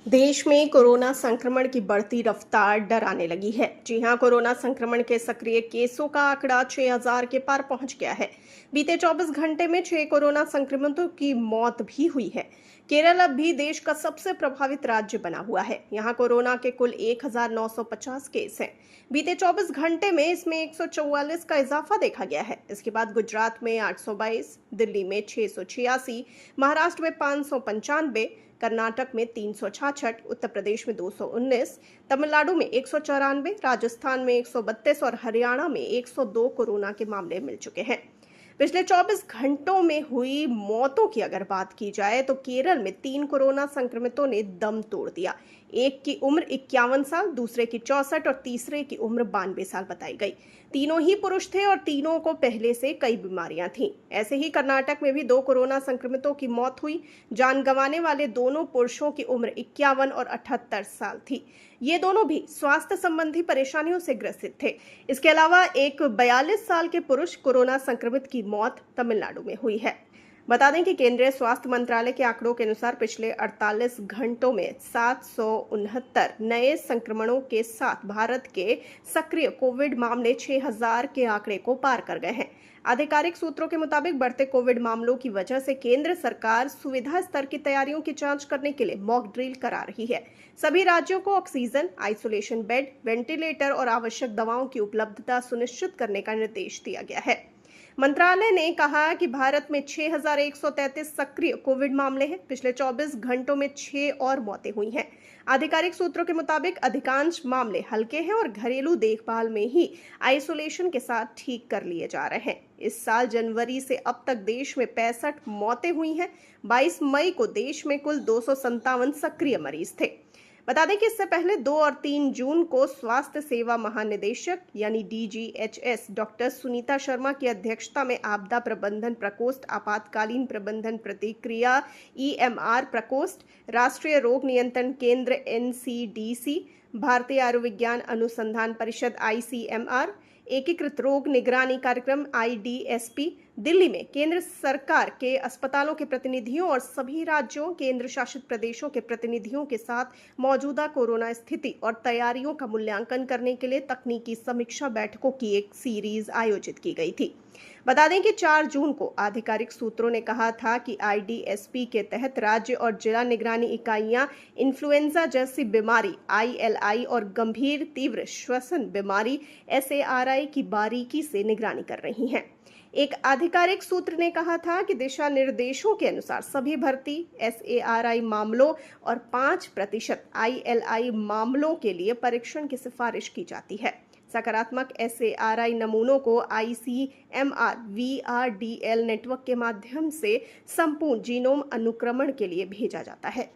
देश में कोरोना संक्रमण की बढ़ती रफ्तार डराने लगी है। जी हां, कोरोना संक्रमण के सक्रिय केसों का आंकड़ा 6,000 के पार पहुंच गया है। बीते 24 घंटे में 6 कोरोना संक्रमितों की मौत भी हुई है। केरल अब भी देश का सबसे प्रभावित राज्य बना हुआ है। यहां कोरोना के कुल 1,950 केस हैं। बीते 24 घंटे में इसमें 144 का इजाफा देखा गया है। इसके बाद गुजरात में 822, दिल्ली में 686, महाराष्ट्र में 595, कर्नाटक में 366, उत्तर प्रदेश में 219, तमिलनाडु में 194, राजस्थान में 132 और हरियाणा में 102 कोरोना के मामले मिल चुके हैं। पिछले 24 घंटों में हुई मौतों की अगर बात की जाए तो केरल में 3 कोरोना संक्रमितों ने दम तोड़ दिया। एक की उम्र 51 साल, दूसरे की 64 और तीसरे की उम्र 92 साल बताई गई। तीनों ही पुरुष थे और तीनों को पहले से कई बीमारियां थीं। ऐसे ही कर्नाटक में भी 2 कोरोना संक्रमितों की मौत हुई। जान गंवाने वाले दोनों पुरुषों की उम्र 51 और 78 साल थी। ये दोनों भी स्वास्थ्य संबंधी परेशानियों से ग्रसित थे। इसके अलावा एक 42 साल के पुरुष कोरोना संक्रमित की मौत तमिलनाडु में हुई है। बता दें कि केंद्रीय स्वास्थ्य मंत्रालय के आंकड़ों के अनुसार पिछले 48 घंटों में 769 नए संक्रमणों के साथ भारत के सक्रिय कोविड मामले 6,000 के आंकड़े को पार कर गए हैं। आधिकारिक सूत्रों के मुताबिक बढ़ते कोविड मामलों की वजह से केंद्र सरकार सुविधा स्तर की तैयारियों की जांच करने के लिए मॉक ड्रिल करा रही है। सभी राज्यों को ऑक्सीजन, आइसोलेशन बेड, वेंटिलेटर और आवश्यक दवाओं की उपलब्धता सुनिश्चित करने का निर्देश दिया गया है। मंत्रालय ने कहा कि भारत में 6,133 सक्रिय कोविड मामले हैं। पिछले 24 घंटों में 6 और मौतें हुई हैं। आधिकारिक सूत्रों के मुताबिक अधिकांश मामले हल्के हैं और घरेलू देखभाल में ही आइसोलेशन के साथ ठीक कर लिए जा रहे हैं। इस साल जनवरी से अब तक देश में 65 मौतें हुई हैं। 22 मई को देश में कुल 257 सक्रिय मरीज थे। बता दें कि इससे पहले 2 और 3 जून को स्वास्थ्य सेवा महानिदेशक यानी डीजीएचएस डॉक्टर सुनीता शर्मा की अध्यक्षता में आपदा प्रबंधन प्रकोष्ठ, आपातकालीन प्रबंधन प्रतिक्रिया ईएमआर प्रकोष्ठ, राष्ट्रीय रोग नियंत्रण केंद्र एनसीडीसी, भारतीय आयुर्विज्ञान अनुसंधान परिषद आईसीएमआर, एकीकृत रोग निगरानी कार्यक्रम आईडीएसपी, दिल्ली में केंद्र सरकार के अस्पतालों के प्रतिनिधियों और सभी राज्यों, केंद्र शासित प्रदेशों के प्रतिनिधियों के साथ मौजूदा कोरोना स्थिति और तैयारियों का मूल्यांकन करने के लिए तकनीकी समीक्षा बैठकों की एक सीरीज आयोजित की गई थी। बता दें कि 4 जून को आधिकारिक सूत्रों ने कहा था कि आईडीएसपी के तहत राज्य और जिला निगरानी इकाइयां इन्फ्लुएंजा जैसी बीमारी आईएलआई और गंभीर तीव्र श्वसन बीमारी एसएआरआई की बारीकी से निगरानी कर रही हैं। एक आधिकारिक सूत्र ने कहा था कि दिशा निर्देशों के अनुसार सभी भर्ती एसएआरआई मामलों और 5% आईएलआई मामलों के लिए परीक्षण की सिफारिश की जाती है। सकारात्मक एसएआरआई नमूनों को आईसीएमआर वीआरडीएल नेटवर्क के माध्यम से संपूर्ण जीनोम अनुक्रमण के लिए भेजा जाता है।